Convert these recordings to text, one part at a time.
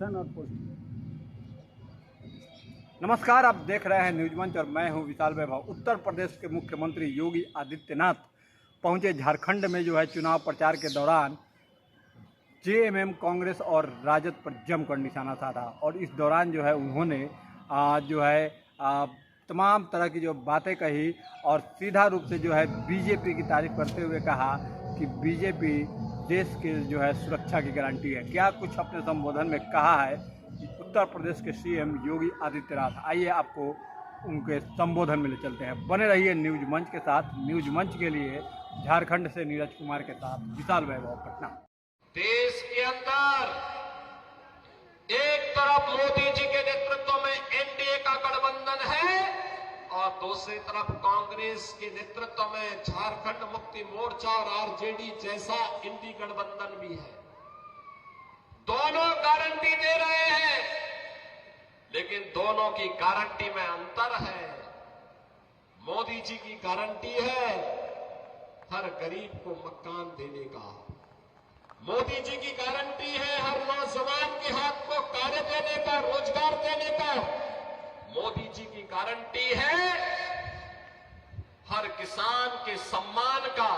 Promotion और posting. नमस्कार, आप देख रहे हैं न्यूज मंच और मैं हूं विशाल वैभव। उत्तर प्रदेश के मुख्यमंत्री योगी आदित्यनाथ पहुंचे झारखंड में चुनाव प्रचार के दौरान जेएमएम, कांग्रेस और राजद पर जमकर निशाना साधा। और इस दौरान उन्होंने तमाम तरह की बातें कही और सीधा रूप से बीजेपी की तारीफ करते हुए कहा कि बीजेपी देश के सुरक्षा की गारंटी है। क्या कुछ अपने संबोधन में कहा है उत्तर प्रदेश के सीएम योगी आदित्यनाथ। आइए आपको उनके संबोधन में ले चलते हैं। बने रहिए न्यूज मंच के साथ। न्यूज मंच के लिए झारखंड से नीरज कुमार के साथ विशाल वैभव, पटना। देश के अंदर एक तरफ मोदी जी के नेतृत्व में एनडीए का गठबंधन है और दूसरी तरफ कांग्रेस के नेतृत्व में झारखंड मुक्ति मोर्चा और आरजेडी जैसा इंडी गठबंधन भी है। दोनों गारंटी दे रहे हैं, लेकिन दोनों की गारंटी में अंतर है। मोदी जी की गारंटी है हर गरीब को मकान देने का। मोदी जी की गारंटी है हर नौजवान के हाथ को कार्य देने का, रोजगार देने का। मोदी जी की गारंटी है हर किसान के सम्मान का।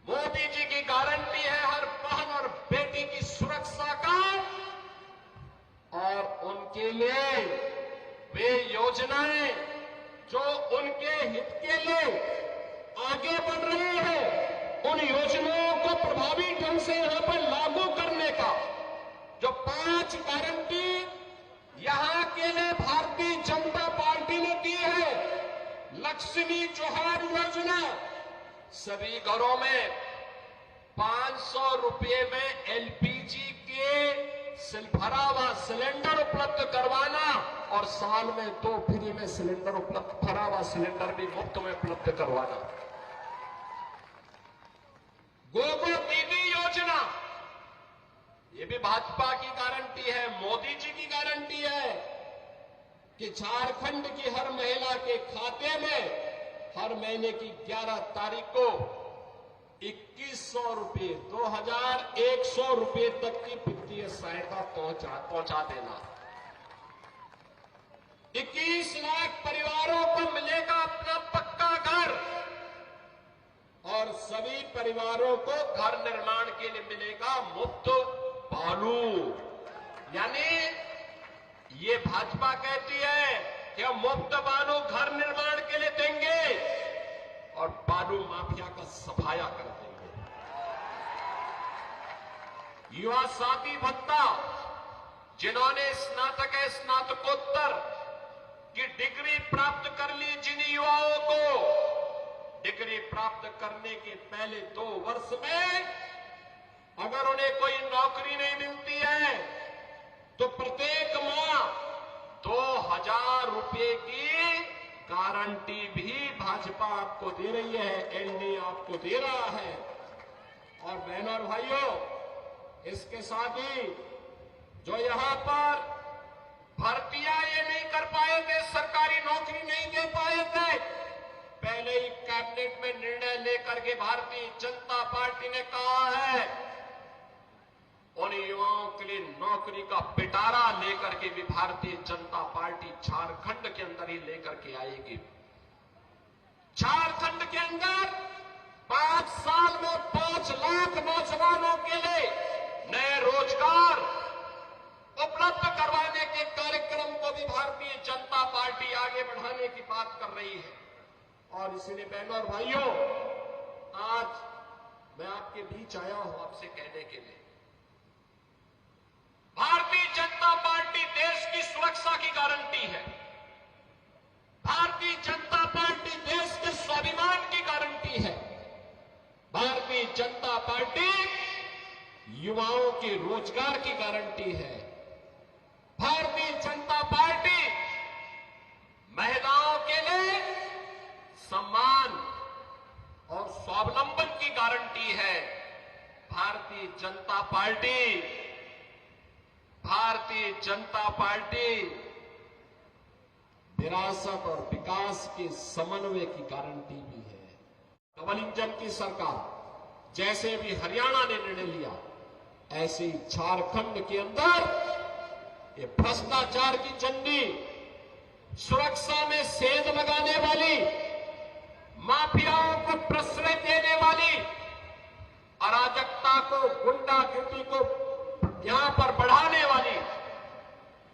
मोदी जी की गारंटी है हर बहन और बेटी की सुरक्षा का। और उनके लिए वे योजनाएं जो उनके हित के लिए आगे बढ़ रही है, उन योजनाओं को प्रभावी ढंग से यहां पर लागू करने का जो 5 गारंटी यहां के लिए भारतीय जनता पार्टी ने दी है। लक्ष्मी जोहार योजना, सभी घरों में 500 रुपए में एलपीजी के भरा हुआ सिलेंडर उपलब्ध करवाना और साल में 2 फ्री में सिलेंडर उपलब्ध, भरा हुआ सिलेंडर भी मुफ्त में उपलब्ध करवाना। गोगो दीदी योजना, ये भी भाजपा की गारंटी है, मोदी जी की गारंटी है कि झारखंड की हर महिला के खाते में हर महीने की 11 तारीख को 2100 रुपये, 2100 रुपये तक की वित्तीय सहायता पहुंचा देना। 21 लाख परिवारों को मिलेगा अपना पक्का घर और सभी परिवारों को घर निर्माण के लिए मिलेगा मुफ्त बालू। यानी ये भाजपा कहती है कि हम मुफ्त बालू घर निर्माण के लिए देंगे और बालू माफिया का सफाया कर देंगे। युवा साथी भत्ता, जिन्होंने स्नातक स्नातकोत्तर की डिग्री प्राप्त कर ली, जिन युवाओं को डिग्री प्राप्त करने के पहले 2 वर्ष में अगर उन्हें कोई नौकरी नहीं मिलती है तो प्रत्येक माह 2000 रुपए की गारंटी भी भाजपा आपको दे रही है, एनडीए आपको दे रहा है। और बहनों और भाइयों, इसके साथ ही जो यहां पर भर्तियां ये नहीं कर पाए थे, सरकारी नौकरी नहीं दे पाए थे, पहले ही कैबिनेट में निर्णय लेकर के भारतीय जनता पार्टी ने कहा है उन युवाओं के लिए नौकरी का पिटारा लेकर के भी भारतीय जनता पार्टी झारखंड के अंदर ही लेकर के आएगी। झारखंड के अंदर 5 साल में 5 लाख नौजवानों के लिए नए रोजगार उपलब्ध करवाने के कार्यक्रम को भी भारतीय जनता पार्टी आगे बढ़ाने की बात कर रही है। और इसलिए बहनों और भाइयों, आज मैं आपके बीच आया हूं आपसे कहने के लिए, भारतीय जनता पार्टी देश की सुरक्षा की गारंटी है। भारतीय जनता पार्टी देश के स्वाभिमान की गारंटी है। भारतीय जनता पार्टी युवाओं के रोजगार की गारंटी है। भारतीय जनता पार्टी महिलाओं के लिए सम्मान और स्वावलंबन की गारंटी है। भारतीय जनता पार्टी विरासत और विकास के समन्वय की गारंटी भी है। डबल इंजन की सरकार, जैसे भी हरियाणा ने निर्णय लिया ऐसे ही झारखंड के अंदर ये भ्रष्टाचार की झंडी, सुरक्षा में सेंध लगाने वाली, माफियाओं को प्रश्रय देने वाली, अराजकता को, गुंडागिर्दी को यहां पर बढ़ाने वाली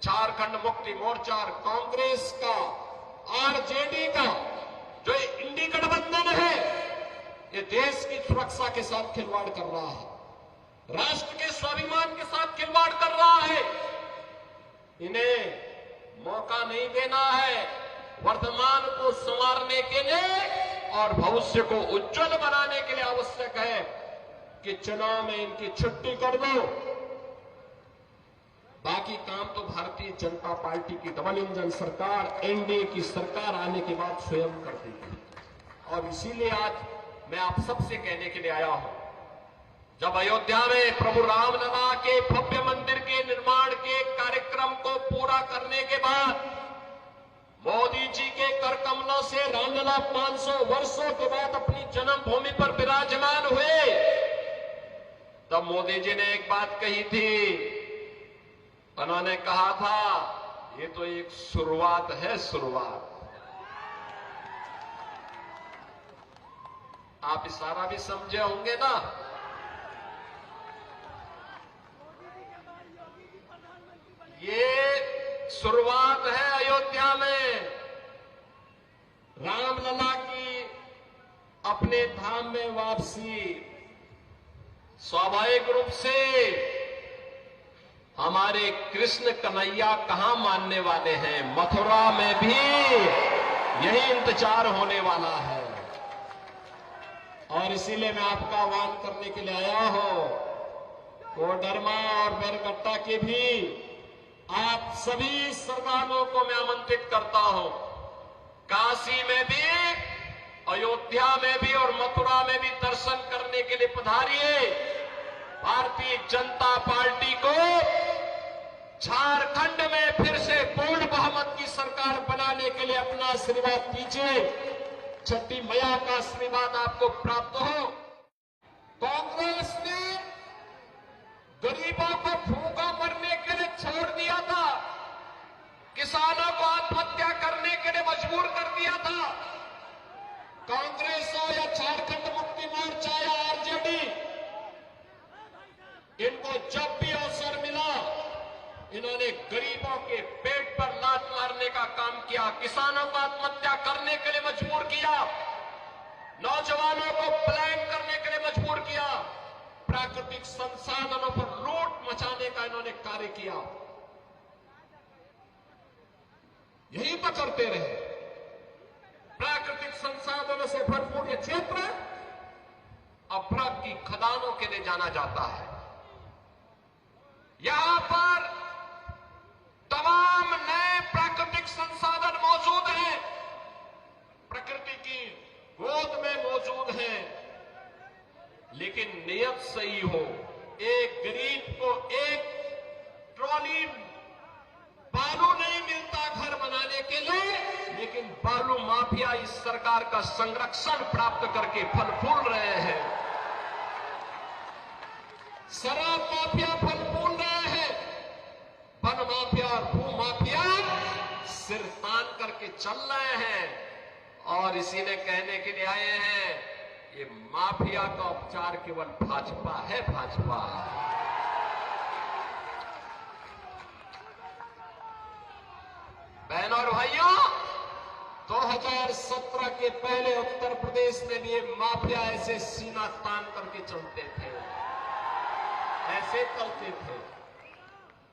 झारखंड मुक्ति मोर्चा और कांग्रेस का, आरजेडी का जो इंडी गठबंधन है, ये देश की सुरक्षा के साथ खिलवाड़ कर रहा है, राष्ट्र के स्वाभिमान के साथ खिलवाड़ कर रहा है। इन्हें मौका नहीं देना है वर्तमान को संवारने के लिए और भविष्य को उज्जवल बनाने के लिए आवश्यक है कि चुनाव में इनकी छुट्टी कर दो। बाकी काम तो भारतीय जनता पार्टी की डबल इंजन सरकार, एनडीए की सरकार आने के बाद स्वयं कर देगी। और इसीलिए आज मैं आप सबसे कहने के लिए आया हूं, जब अयोध्या में प्रभु रामलला के भव्य मंदिर के निर्माण के कार्यक्रम को पूरा करने के बाद मोदी जी के कर कमलों से रामलला 500 वर्षों के बाद अपनी जन्मभूमि पर विराजमान हुए, तब मोदी जी ने एक बात कही थी। उन्होंने कहा था, ये तो एक शुरुआत है, शुरुआत। आप इशारा भी समझे होंगे ना। ये शुरुआत है अयोध्या में रामलला की अपने धाम में वापसी। स्वाभाविक रूप से हमारे कृष्ण कन्हैया कहां मानने वाले हैं, मथुरा में भी यही इंतजार होने वाला है। और इसीलिए मैं आपका आह्वान करने के लिए आया हूं, कोडरमा और बैरगट्टा के भी आप सभी श्रद्धालुओं को मैं आमंत्रित करता हूं, काशी में भी, अयोध्या में भी और मथुरा में भी दर्शन करने के लिए पधारिए। भारतीय जनता पार्टी को झारखंड में फिर से पूर्ण बहुमत की सरकार बनाने के लिए अपना आशीर्वाद दीजिए। छठी मैया का आशीर्वाद आपको प्राप्त हो। कांग्रेस ने गरीबों को भूखा मरने के लिए छोड़ दिया था, किसानों को आत्महत्या करने के लिए मजबूर कर दिया था। कांग्रेस हो या झारखंड मुक्ति मोर्चा या आरजेडी, इनको जब भी अवसर मिला इन्होंने गरीबों के पेट पर लात मारने का काम किया, किसानों को आत्महत्या करने के लिए मजबूर किया, नौजवानों को पलायन करने के लिए मजबूर किया, प्राकृतिक संसाधनों पर लूट मचाने का इन्होंने कार्य किया। यही तो करते रहे। प्राकृतिक संसाधनों से भरपूर यह क्षेत्र अभ्रक की खदानों के लिए जाना जाता है। यहां पर तमाम नए प्राकृतिक संसाधन मौजूद हैं, प्रकृति की गोद में मौजूद हैं, लेकिन नियत सही हो। एक गरीब को एक ट्रॉली बालू नहीं मिलता घर बनाने के लिए, लेकिन बालू माफिया इस सरकार का संरक्षण प्राप्त करके फल फूल रहे हैं। शराब माफिया फल फूल रहे हैं, वन माफिया और भू माफिया सिर तान करके चल रहे हैं। और इसी ने कहने के लिए आए हैं, ये माफिया का उपचार केवल भाजपा है, भाजपा। बहनों और भाइयों, 2017 के पहले उत्तर प्रदेश में भी ये माफिया ऐसे सीना तान करके चलते थे, ऐसे चलते थे।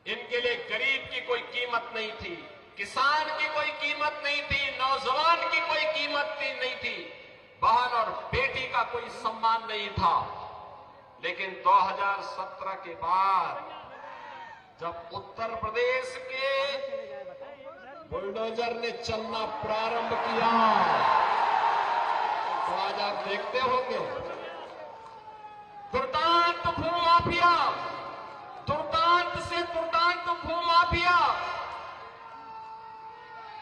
इनके लिए गरीब की कोई कीमत नहीं थी, किसान की कोई कीमत नहीं थी, नौजवान की कोई कीमत नहीं थी, बहन और बेटी का कोई सम्मान नहीं था। लेकिन 2017 के बाद जब उत्तर प्रदेश के बुलडोजर ने चलना प्रारंभ किया, तो आज आप देखते होंगे दुर्दांत भूमाफिया, दुर्दांत से दुर्दांत भूमाफिया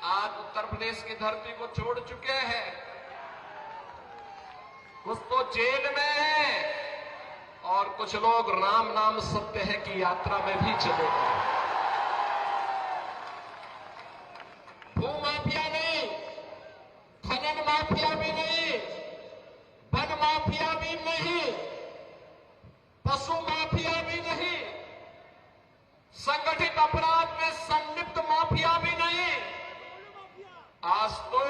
आज उत्तर प्रदेश की धरती को छोड़ चुके हैं। कुछ तो जेल में है और कुछ कुछ लोग राम नाम सत्य है की यात्रा में भी चले गए। भूमाफिया नहीं, खनन माफिया भी नहीं, वन माफिया भी नहीं, पशु माफिया भी नहीं, संगठित अपराध में संलिप्त माफिया भी नहीं। आज तो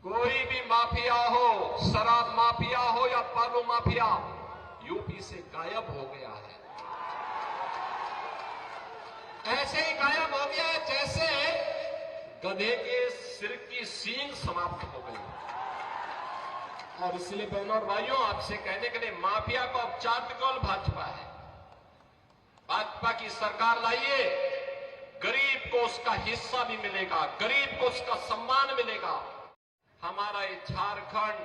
कोई भी माफिया हो, शराब माफिया हो या बालू माफिया, यूपी से गायब हो गया है। ऐसे ही गायब हो गया जैसे गधे के सिर की सींग समाप्त हो गई। और इसलिए बहनों और भाइयों, आपसे कहने के लिए माफिया को अब चाट कौन भाजपा है। भाजपा की सरकार लाइए, गरीब को उसका हिस्सा भी मिलेगा, गरीब को उसका सम्मान मिलेगा। हमारा ये झारखंड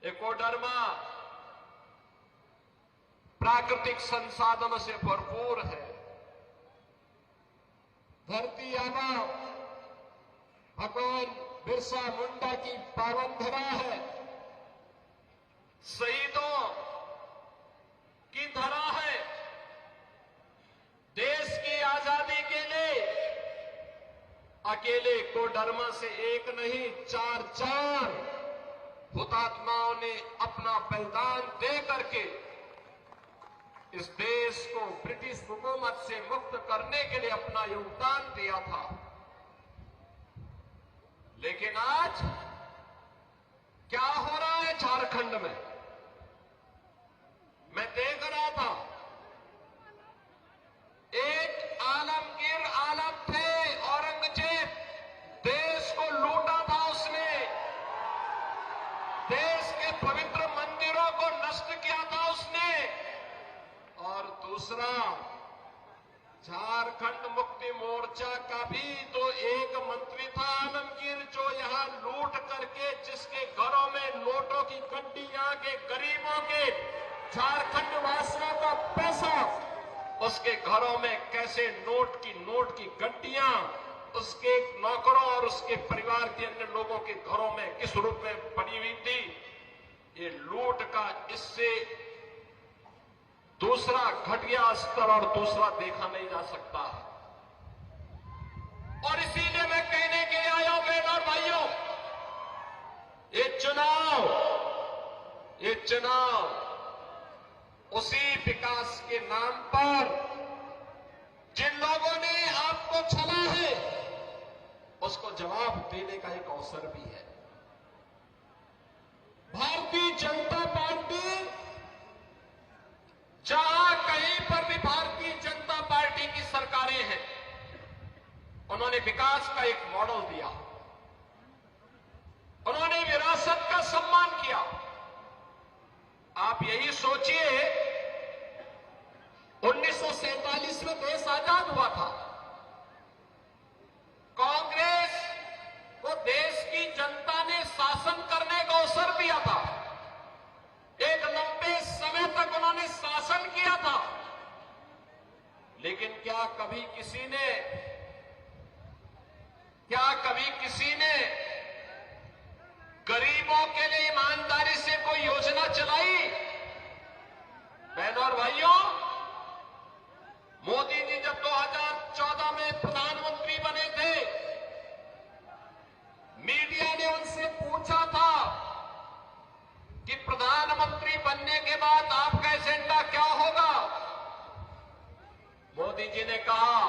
एकोडर्मा प्राकृतिक संसाधनों से भरपूर है। धरती आबा भगवान बिरसा मुंडा की पावन धरा है, शहीदों की धरा है। देश की आजादी के लिए अकेले कोडरमा से एक नहीं, चार हुतात्माओं ने अपना बलिदान दे करके इस देश को ब्रिटिश हुकूमत से मुक्त करने के लिए अपना योगदान दिया था। लेकिन आज क्या हो रहा है झारखंड में, मैं देख रहा था। एक आलमगीर आलम थे, औरंगजेब, देश को लूटा था उसने, देश के पवित्र मंदिरों को नष्ट किया था उसने। और दूसरा, झारखंड मुक्ति मोर्चा का भी तो एक मंत्री था आलमगीर, जो यहां लूट करके जिसके घरों में नोटों की गड्डियां के गरीबों के झारखंड वासियों का पैसा उसके घरों में कैसे नोट की गड्डियां उसके नौकरों और उसके परिवार के अन्य लोगों के घरों में किस रूप में पड़ी हुई थी। ये लूट का इससे दूसरा घटिया स्तर और दूसरा देखा नहीं जा सकता है। और इसीलिए मैं कहने के लिए आया हूं बहनों और भाइयों, ये चुनाव उसी विकास के नाम पर जिन लोगों ने आपको छला है उसको जवाब देने का एक अवसर भी है। भारतीय जनता पार्टी, जहां कहीं पर भी भारतीय जनता पार्टी की सरकारें हैं, उन्होंने विकास का एक मॉडल दिया, उन्होंने विरासत का सम्मान किया। आप यही सोचिए, 1947 में देश आजाद हुआ था, कांग्रेस को देश की जनता ने शासन करने का अवसर दिया था। एक लंबे समय तक उन्होंने शासन किया था। लेकिन क्या कभी किसी ने गरीबों के लिए ईमानदारी से कोई योजना चलाई? बहनों और भाइयों, मोदी जी जब 2014 में प्रधानमंत्री बने थे, मीडिया ने उनसे पूछा था कि प्रधानमंत्री बनने के बाद आपका एजेंडा क्या होगा। मोदी जी ने कहा,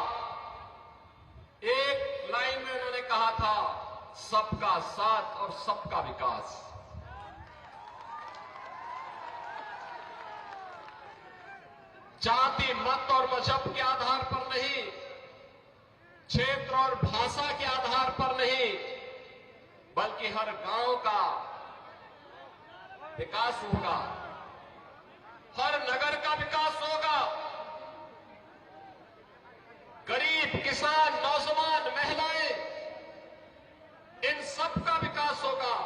एक लाइन में उन्होंने कहा था, सबका साथ और सबका विकास। जाति, मत और मजहब के आधार पर नहीं, क्षेत्र और भाषा के आधार पर नहीं, बल्कि हर गांव का विकास होगा, हर नगर का विकास होगा। गरीब, किसान, नौजवान, महिलाएं, इन सब का विकास होगा।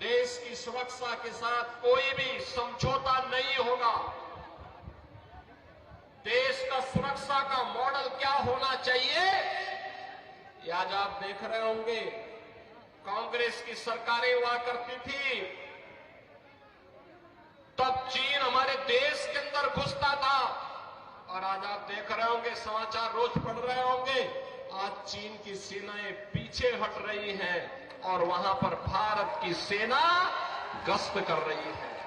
देश की सुरक्षा के साथ कोई भी समझौता नहीं होगा। देश का सुरक्षा का मॉडल क्या होना चाहिए, ये आज आप देख रहे होंगे। कांग्रेस की सरकारें हुआ करती थी, और आज आप देख रहे होंगे, समाचार रोज पढ़ रहे होंगे, आज चीन की सेनाएं पीछे हट रही हैं और वहां पर भारत की सेना गश्त कर रही है।